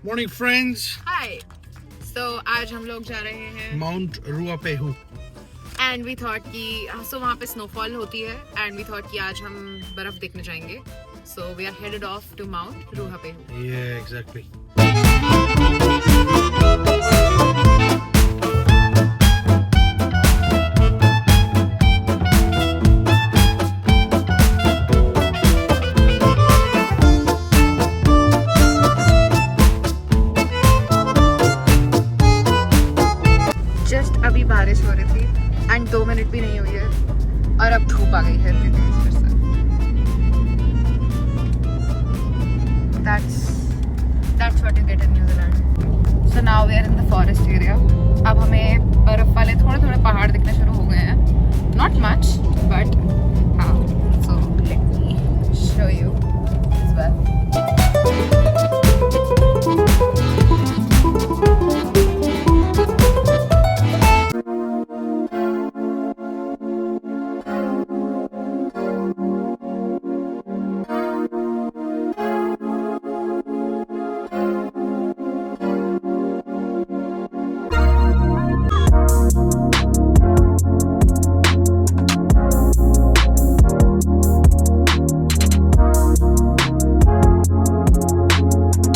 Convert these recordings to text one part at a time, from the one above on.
Morning friends. Hi. So आज हम लोग जा रहे हैं Mount Ruapehu. and we thought कि so वहाँ पे snowfall होती है and we thought कि आज हम बर्फ देखने जाएंगे. So we are headed off to Mount Ruapehu. Yeah, exactly. Just अभी बारिश हो रही थी and 2 मिनट भी नहीं हुई है और अब धूप आ गई है इतनी तेज फिर से. That's what you get in New Zealand. So now we are in the forest area. अब हमें बर्फ वाले थोड़े पहाड़ दिखने शुरू हो गए हैं. Not much, but हाँ. So let me show you as well.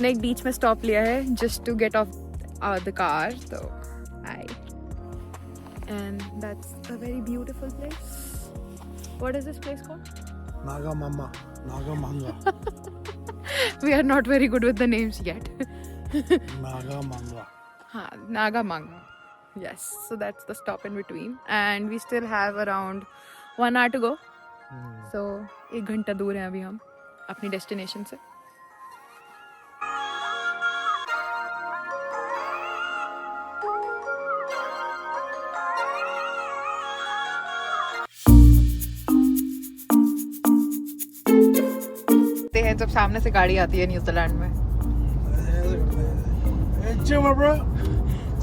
एक बीच में स्टॉप लिया है just to get off the car. तो I and that's a very beautiful place. What is this place called? Nagamanga. We are not very good with the names yet. Nagamanga. हाँ, Nagamanga. Yes, so that's the stop in between and we still have around 1 hour to go. So 1 घंटा दूर हैं अभी हम अपनी destination से. हैं जब सामने से गाड़ी आती है न्यूजीलैंड में. Hey, chill, my bro.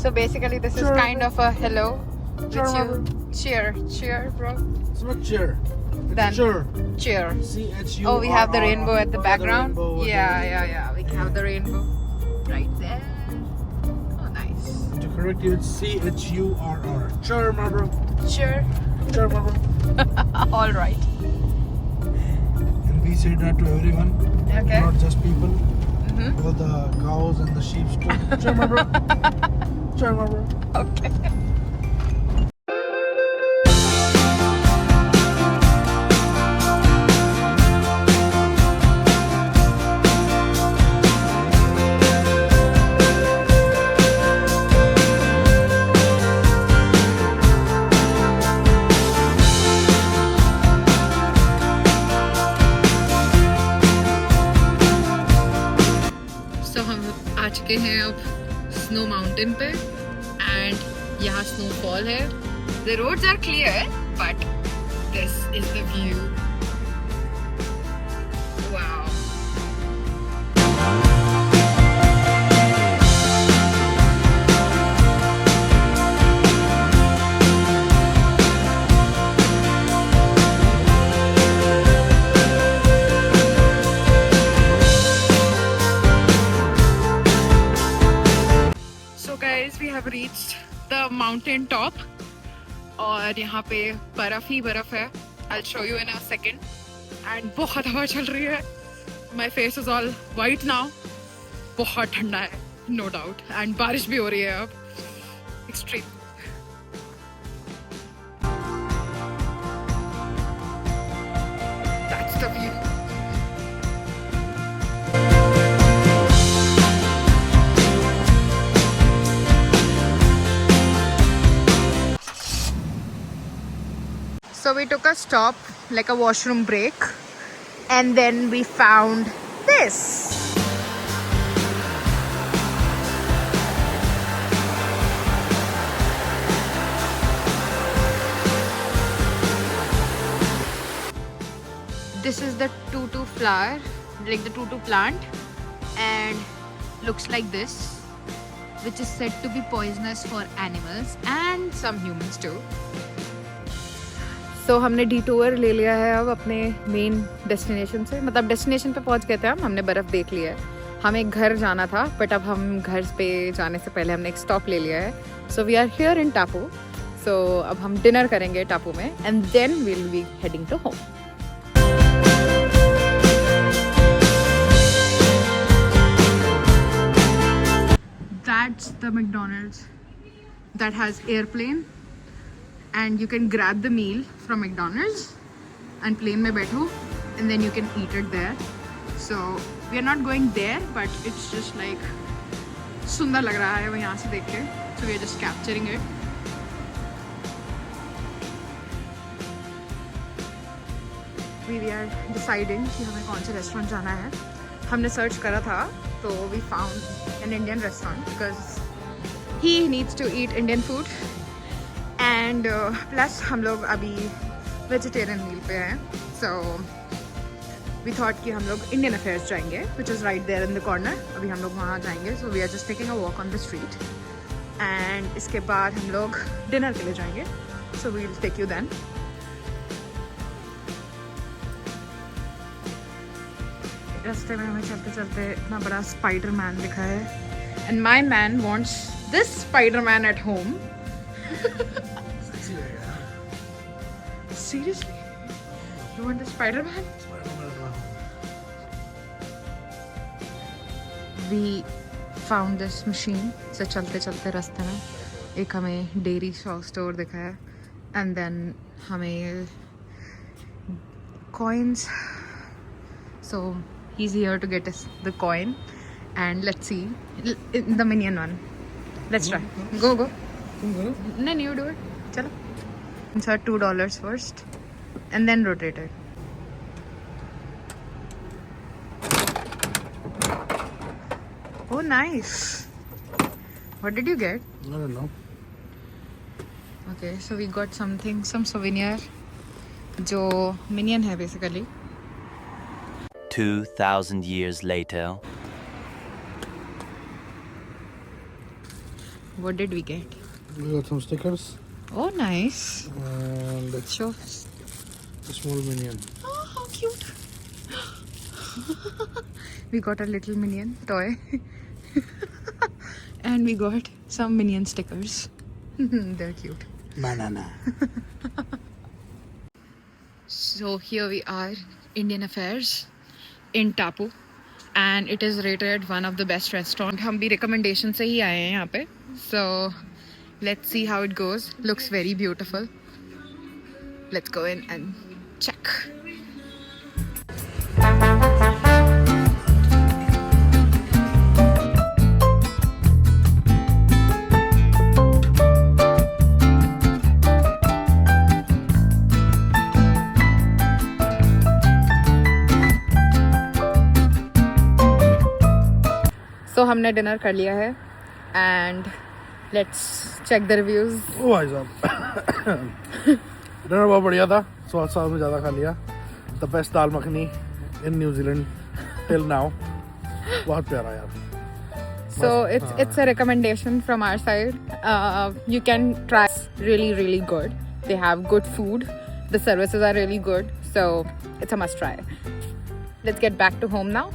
So basically this is kind of a hello which you cheer bro. It's not cheer. It's Then cheer. cheer. C-H-U-R-R. Oh, we have the rainbow at the background. rainbow Yeah. We have the rainbow right there. Oh, nice. To correct you, it's C-H-U-R-R. Cheer, my bro. Cheer. Cheer, my bro. All right. And we say that to everyone. Okay. Not just people. Mm-hmm. All the cows and the sheep too. Cheer, my bro. Cheer, my bro. Okay. So हम आ चुके हैं अब snow mountain पे and यहाँ snowfall है. The roads are clear but this is the view. Wow. Guys, we have reached the mountain top और यहाँ पे बर्फ ही बर्फ है. I'll show you in a second. And बहुत हवा चल रही है. My face is all white now. बहुत ठंडा है, no doubt. And बारिश भी हो रही है अब. Extreme. That's the view. So we took a stop, like a washroom break, and then we found this. This is the tutu flower, like the tutu plant, and looks like this, which is said to be poisonous for animals and some humans too. तो हमने detour ले लिया है अब अपने main destination से. मतलब destination पे पहुंच गए थे हमने बर्फ़ देख लिया है. हमें घर जाना था बट अब हम घर पे जाने से पहले हमने एक स्टॉप ले लिया है. So we are here in टापू. सो अब हम डिनर करेंगे टापू में and then will be heading to home. That's the McDonald's that has airplane and you can grab the meal from McDonald's and plane mein baitho and then you can eat it there. So we are not going there but it's just like सुंदर लग रहा है वो यहाँ से देख के. So we are just capturing it. We are deciding कि हमें कौन से रेस्टोरेंट जाना है. हमने सर्च करा था तो we found an Indian restaurant because he needs to eat Indian food and plus हम लोग अभी vegetarian meal पे हैं. So we thought कि हम लोग Indian Affairs जाएंगे which is right there in the corner. अभी हम लोग वहाँ जाएंगे. So we are just taking a walk on the street and इसके बाद हम लोग dinner के लिए जाएंगे. So we will take you then. रास्ते में हमें चलते चलते इतना बड़ा स्पाइडर मैन दिखा है and my man wants this Spider Man at home. Seriously you want the Spider Man? We found this machine. से चलते चलते रास्ते में एक हमें डेयरी स्टोर दिखा है एंड देन हमें coins. So he's here to get us the coin and let's see the minion one. Let's try. Go. No, you do it. Chalo. Insert $2 first and then rotate it. Oh, nice. What did you get? I don't know. Okay, so we got some souvenir जो minion है basically. 2,000 years later. What did we get? We got some stickers Oh, nice. and Show. a small minion. Oh, how cute. We got a little minion toy. And we got some minion stickers. They're cute. Banana. So here we are, Indian Affairs in Tapu, and it is rated one of the best restaurant. हम भी recommendation से ही आए हैं यहाँ पे. So let's see how it goes. Looks very beautiful. Let's go in and check. So हमने dinner कर लिया है and let's check the reviews. ओ भाई साहब डिनर बहुत बढ़िया था. स्वाद में ज़्यादा खा लिया. The best dal makhani in New Zealand till now. बहुत प्यारा यार. So it's a recommendation from our side. You can try. Really good. They have good food. The services are really good. So it's a must try. Let's get back to home now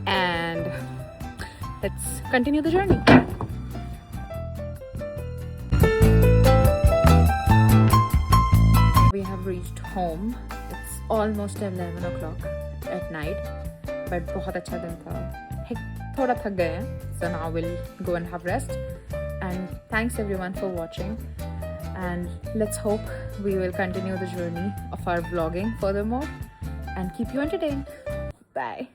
and let's continue the journey. We have reached home. It's almost 11 o'clock at night. But बहुत अच्छा दिन था. थोड़ा थक गए हैं. So now we'll go and have rest. And thanks everyone for watching. And let's hope we will continue the journey of our vlogging furthermore and keep you entertained. Bye.